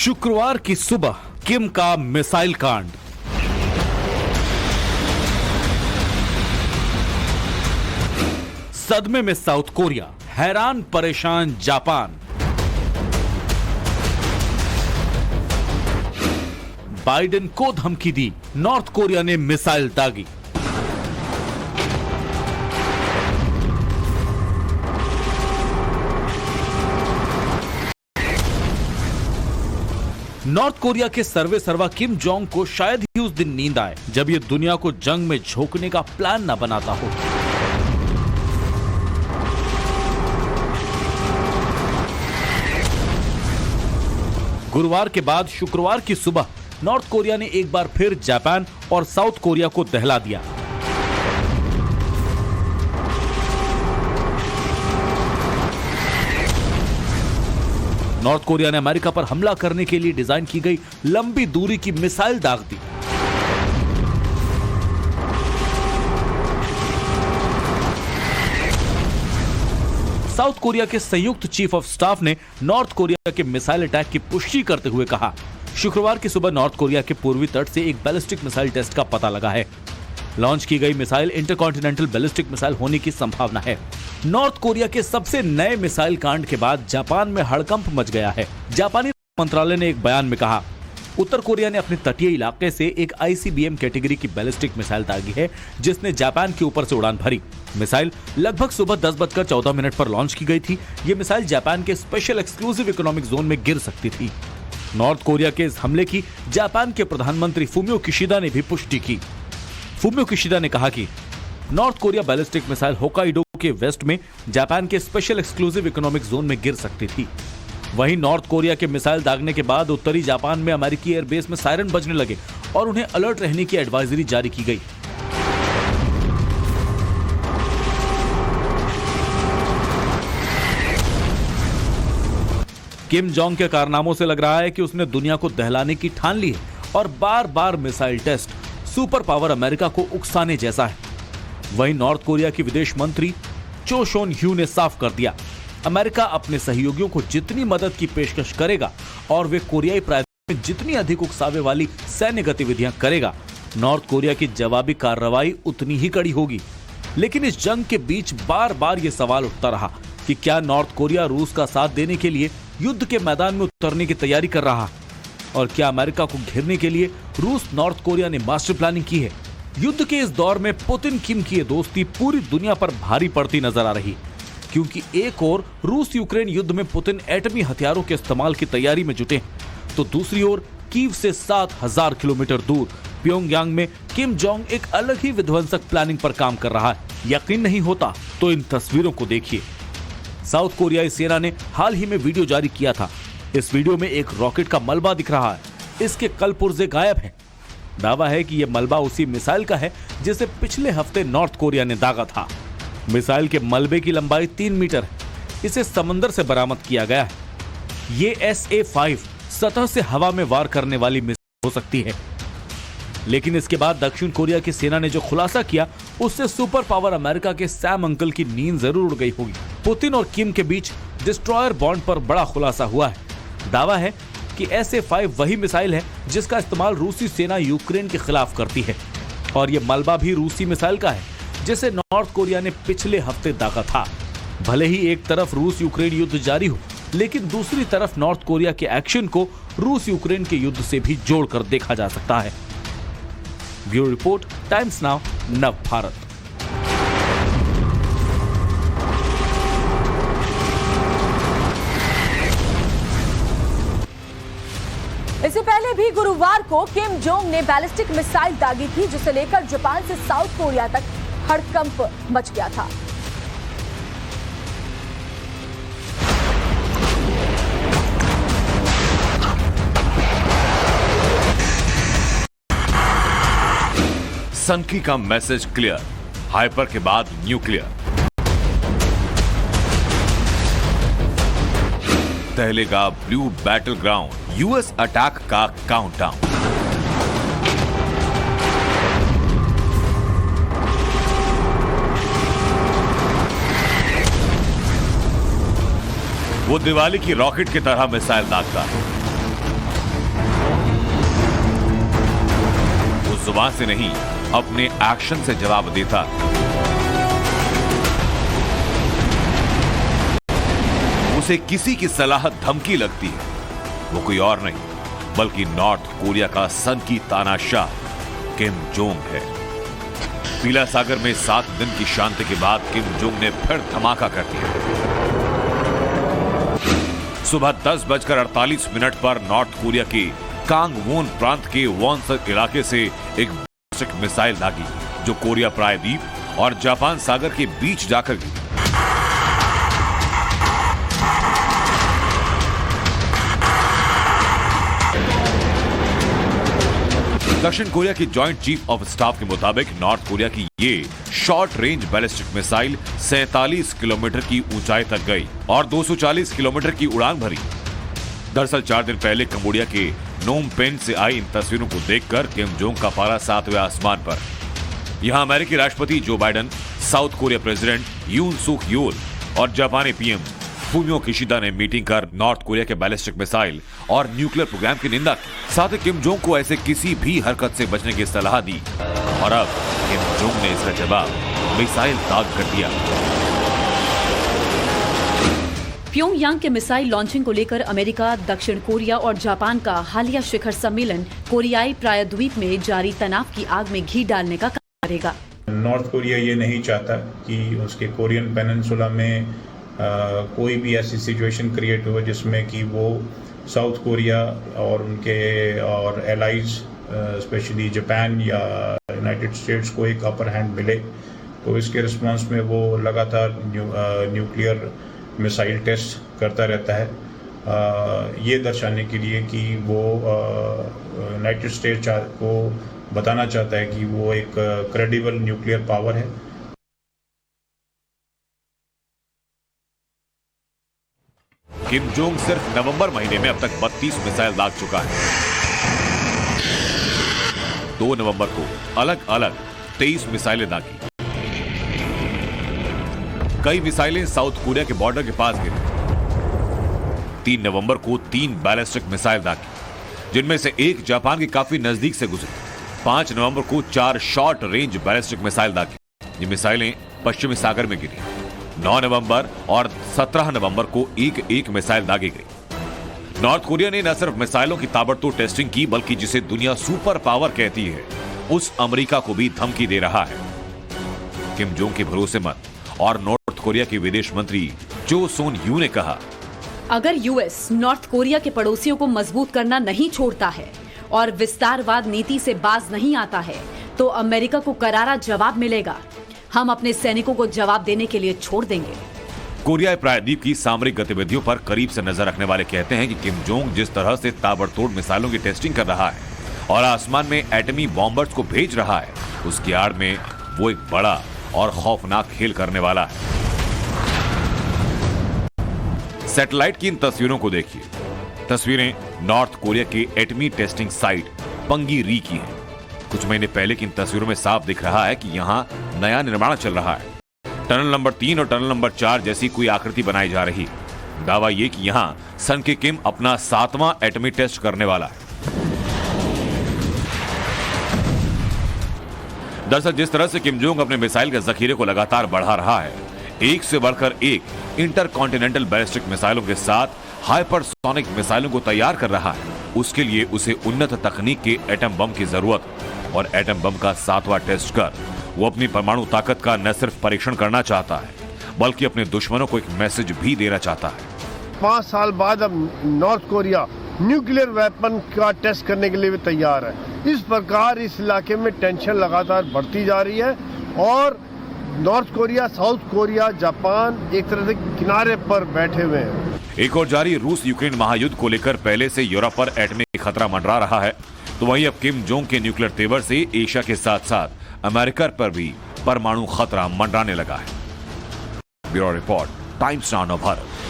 शुक्रवार की सुबह किम का मिसाइल कांड। सदमे में साउथ कोरिया, हैरान परेशान जापान। बाइडेन को धमकी दी, नॉर्थ कोरिया ने मिसाइल दागी। नॉर्थ कोरिया के सर्वा किम जोंग को शायद ही उस दिन नींद आए जब ये दुनिया को जंग में झोंकने का प्लान न बनाता हो। गुरुवार के बाद शुक्रवार की सुबह नॉर्थ कोरिया ने एक बार फिर जापान और साउथ कोरिया को दहला दिया। नॉर्थ कोरिया ने अमेरिका पर हमला करने के लिए डिजाइन की गई लंबी दूरी की मिसाइल दाग दी। साउथ कोरिया के संयुक्त चीफ ऑफ स्टाफ ने नॉर्थ कोरिया के मिसाइल अटैक की पुष्टि करते हुए कहा, शुक्रवार की सुबह नॉर्थ कोरिया के पूर्वी तट से एक बैलिस्टिक मिसाइल टेस्ट का पता लगा है। लॉन्च की गई मिसाइल इंटरकॉन्टिनेंटल बैलिस्टिक मिसाइल होने की संभावना है। नॉर्थ कोरिया के सबसे नए मिसाइल कांड के बाद जापान में हड़कंप मच गया है। जापानी मंत्रालय ने एक बयान में कहा, उत्तर कोरिया ने अपने तटीय इलाके से एक आईसीबीएम कैटेगरी की बैलिस्टिक मिसाइल दागी है, जिसने जापान के ऊपर से उड़ान भरी। मिसाइल लगभग सुबह 10:14 पर लॉन्च की गई थी। ये मिसाइल जापान के स्पेशल एक्सक्लूसिव इकोनॉमिक जोन में गिर सकती थी। नॉर्थ कोरिया के इस हमले की जापान के प्रधानमंत्री फुमियो किशिदा ने भी पुष्टि की। फुमियो किशिदा ने कहा कि north Korea ballistic missile Hokkaido के वेस्ट में जापान के स्पेशल एक्सक्लूसिव इकोनॉमिक जोन में गिर सकती थी। वहीं नॉर्थ कोरिया के मिसाइल दागने के बाद उत्तरी जापान में अमेरिकी एयरबेस में सायरन बजने लगे और उन्हें अलर्ट रहने की एडवाइजरी जारी की गई। किम जोंग के कारनामों से लग रहा है कि उसने दुनिया को दहलाने की ठान ली है और बार बार missile test super power America को उकसाने जैसा है। वहीं नॉर्थ कोरिया की विदेश मंत्री चो शोन ह्यू ने साफ कर दिया, अमेरिका अपने सहयोगियों को जितनी मदद की पेशकश करेगा और वे कोरियाई प्रायद्वीप में जितनी अधिक उकसावे वाली सैन्य गतिविधियां करेगा, नॉर्थ कोरिया की जवाबी कार्रवाई उतनी ही कड़ी होगी। लेकिन इस जंग के बीच बार बार ये सवाल उठता रहा कि क्या नॉर्थ कोरिया रूस का साथ देने के लिए युद्ध के मैदान में उतरने की तैयारी कर रहा, और क्या अमेरिका को घेरने के लिए रूस नॉर्थ कोरिया ने मास्टर प्लानिंग की है। युद्ध के इस दौर में पुतिन किम की ये दोस्ती पूरी दुनिया पर भारी पड़ती नजर आ रही, क्योंकि एक ओर रूस यूक्रेन युद्ध में पुतिन एटमी हथियारों के इस्तेमाल की तैयारी में जुटे हैं, तो दूसरी ओर कीव से 7000 किलोमीटर दूर प्योंगयांग में किम जोंग एक अलग ही विध्वंसक प्लानिंग पर काम कर रहा है। यकीन नहीं होता तो इन तस्वीरों को देखिए। साउथ कोरियाई सेना ने हाल ही में वीडियो जारी किया था। इस वीडियो में एक रॉकेट का मलबा दिख रहा है, इसके कल पुर्जे गायब हैं। दावा है कि यह मलबा उसी मिसाइल का है जिसे पिछले हफ्ते नॉर्थ कोरिया ने दागा था। मिसाइल के मलबे की लंबाई 3 मीटर है। इसे समंदर से बरामद किया गया है। ये SA-5 सतह से हवा में वार करने वाली मिसाइल हो सकती है। लेकिन इसके बाद दक्षिण कोरिया की सेना ने जो खुलासा किया, उससे सुपर पावर अमेरिका के सैम अंकल की नींद जरूर उड़ गई होगी। पुतिन और किम के बीच डिस्ट्रॉयर बॉन्ड पर बड़ा खुलासा हुआ है। दावा है कि SA-5 वही मिसाइल है जिसका इस्तेमाल रूसी सेना यूक्रेन के खिलाफ करती है, और यह मलबा भी रूसी मिसाइल का है जिसे नॉर्थ कोरिया ने पिछले हफ्ते दागा था। भले ही एक तरफ रूस यूक्रेन युद्ध जारी हो, लेकिन दूसरी तरफ नॉर्थ कोरिया के एक्शन को रूस यूक्रेन के युद्ध से भी जोड़कर देखा जा सकता है। ब्यूरो रिपोर्ट, टाइम्स नाउ, नव भारत। इससे पहले भी गुरुवार को किम जोंग ने बैलिस्टिक मिसाइल दागी थी, जिसे लेकर जापान से साउथ कोरिया तक हड़कंप मच गया था। सनकी का मैसेज क्लियर, हाइपर के बाद न्यूक्लियर। दहलेगा blue battleground, US attack का काउंटडाउन। वो दिवाली की रॉकेट की तरह मिसाइल दागता है। जुबान से नहीं अपने एक्शन से जवाब देता। उसे किसी की सलाह धमकी लगती है, वो कोई और नहीं बल्कि नॉर्थ कोरिया का सन की तानाशाह किम जोंग है। पीला सागर में 7 दिन की शांति के बाद किम जोंग ने फिर धमाका कर दिया। सुबह 10:48 पर नॉर्थ कोरिया के कांगवोन प्रांत के वॉनसक इलाके से एक बैलिस्टिक मिसाइल दागी जो कोरिया प्रायद्वीप और जापान सागर के बीच जाकर गिरी। दक्षिण कोरिया की जॉइंट चीफ ऑफ स्टाफ के मुताबिक नॉर्थ कोरिया की ये short range ballistic missile 47 kilometre की ऊंचाई तक गई और 240 किलोमीटर की उड़ान भरी। दरअसल 4 दिन पहले कंबोडिया के नोम पेन से आई इन तस्वीरों को देखकर किम जोंग का पारा 7वें आसमान पर। यहां अमेरिकी राष्ट्रपति Joe Biden, south Korea president यून सुक योल और जापानी पीएम फूमियो किशिदा ने मीटिंग कर नॉर्थ कोरिया के बैलिस्टिक मिसाइल और न्यूक्लियर प्रोग्राम की निंदा की। साथ ही किम जोंग को ऐसे किसी भी हरकत से बचने की सलाह दी और अब किम जोंग ने इसका जवाब मिसाइल दाग कर दिया। प्योंगयांग के मिसाइल लॉन्चिंग को लेकर अमेरिका, दक्षिण कोरिया और जापान का हालिया शिखर सम्मेलन कोरियाई प्रायद्वीप में जारी तनाव की आग में घी डालने का काम करेगा। नॉर्थ कोरिया ये नहीं चाहता कि उसके कोरियन पेनिनसुला में कोई भी ऐसी सिचुएशन क्रिएट हो जिसमें कि वो साउथ कोरिया और उनके और एलाइज स्पेशली जापान या यूनाइटेड स्टेट्स को एक अपर हैंड मिले। तो इसके रिस्पांस में वो लगातार न्यूक्लियर मिसाइल टेस्ट करता रहता है, ये दर्शाने के लिए कि वो यूनाइटेड स्टेट्स को बताना चाहता है कि वो एक क्रेडिबल न्यूक्लियर पावर है। किम जोंग सिर्फ नवंबर महीने में अब तक 32 मिसाइल दाग चुका है। 2 नवंबर को अलग अलग 23 मिसाइलें दागी। कई मिसाइलें साउथ कोरिया के बॉर्डर के पास गिरी। 3 नवंबर को 3 बैलिस्टिक मिसाइल दागी, जिनमें से एक जापान के काफी नजदीक से गुजरी। 5 नवंबर को 4 शॉर्ट रेंज बैलिस्टिक मिसाइल दागी। ये मिसाइलें पश्चिमी सागर में गिरी। 9 नवंबर और 17 नवंबर को एक मिसाइल दागी गई। नॉर्थ कोरिया ने न सिर्फ मिसाइलों की ताबड़तोड़ टेस्टिंग की बल्कि जिसे दुनिया सुपर पावर कहती है उस अमेरिका को भी धमकी दे रहा है। किम जोंग के भरोसेमंद और नॉर्थ कोरिया के विदेश मंत्री जो सोन यू ने कहा, अगर यूएस नॉर्थ कोरिया के पड़ोसियों को मजबूत करना नहीं छोड़ता है और विस्तारवाद नीति से बाज नहीं आता है तो अमेरिका को करारा जवाब मिलेगा। हम अपने सैनिकों को जवाब देने के लिए छोड़ देंगे। कोरियाई प्रायद्वीप की सामरिक गतिविधियों पर करीब से नजर रखने वाले कहते हैं कि किम जोंग जिस तरह से ताबड़तोड़ मिसाइलों की टेस्टिंग कर रहा है और आसमान में एटमी बॉम्बर्स को भेज रहा है, उसकी आड़ में वो एक बड़ा और खौफनाक खेल करने वाला है। सैटेलाइट की इन तस्वीरों को देखिए। तस्वीरें नॉर्थ कोरिया के एटमी टेस्टिंग साइट पंगी री की हैं। कुछ महीने पहले की इन तस्वीरों में साफ दिख रहा है कि यहां नया निर्माण चल रहा है। टनल नंबर 3 और टनल नंबर 4 जैसी कोई आकृति बनाई जा रही। दावा यह कि यहां सन के किम अपना 7वां एटमी टेस्ट करने वाला है। दरअसल जिस तरह से किम जोंग अपने मिसाइल के जखीरे को लगातार बढ़ा रहा है, एक से बढ़कर एक इंटरकॉन्टिनेंटल बैलिस्टिक मिसाइलों के साथ हाइपरसोनिक मिसाइलों को तैयार कर रहा है, उसके लिए उसे उन्नत तकनीक के एटम बम की जरूरत है। और एटम बम का 7वां टेस्ट कर वो अपनी परमाणु ताकत का न सिर्फ परीक्षण करना चाहता है बल्कि अपने दुश्मनों को एक मैसेज भी देना चाहता है। 5 साल बाद अब नॉर्थ कोरिया न्यूक्लियर वेपन का टेस्ट करने के लिए भी तैयार है। इस प्रकार इस इलाके में टेंशन लगातार बढ़ती जा रही है और north Korea, south Korea, Japan एक तरह से किनारे पर बैठे हुए हैं। एक और जारी रूस यूक्रेन महायुद्ध को लेकर पहले से यूरोप पर एटमी खतरा मंडरा रहा है, तो वहीं अब किम जोंग के न्यूक्लियर तेवर से एशिया के साथ साथ अमेरिका पर भी परमाणु खतरा मंडराने लगा है। Bureau report, times now Bharat.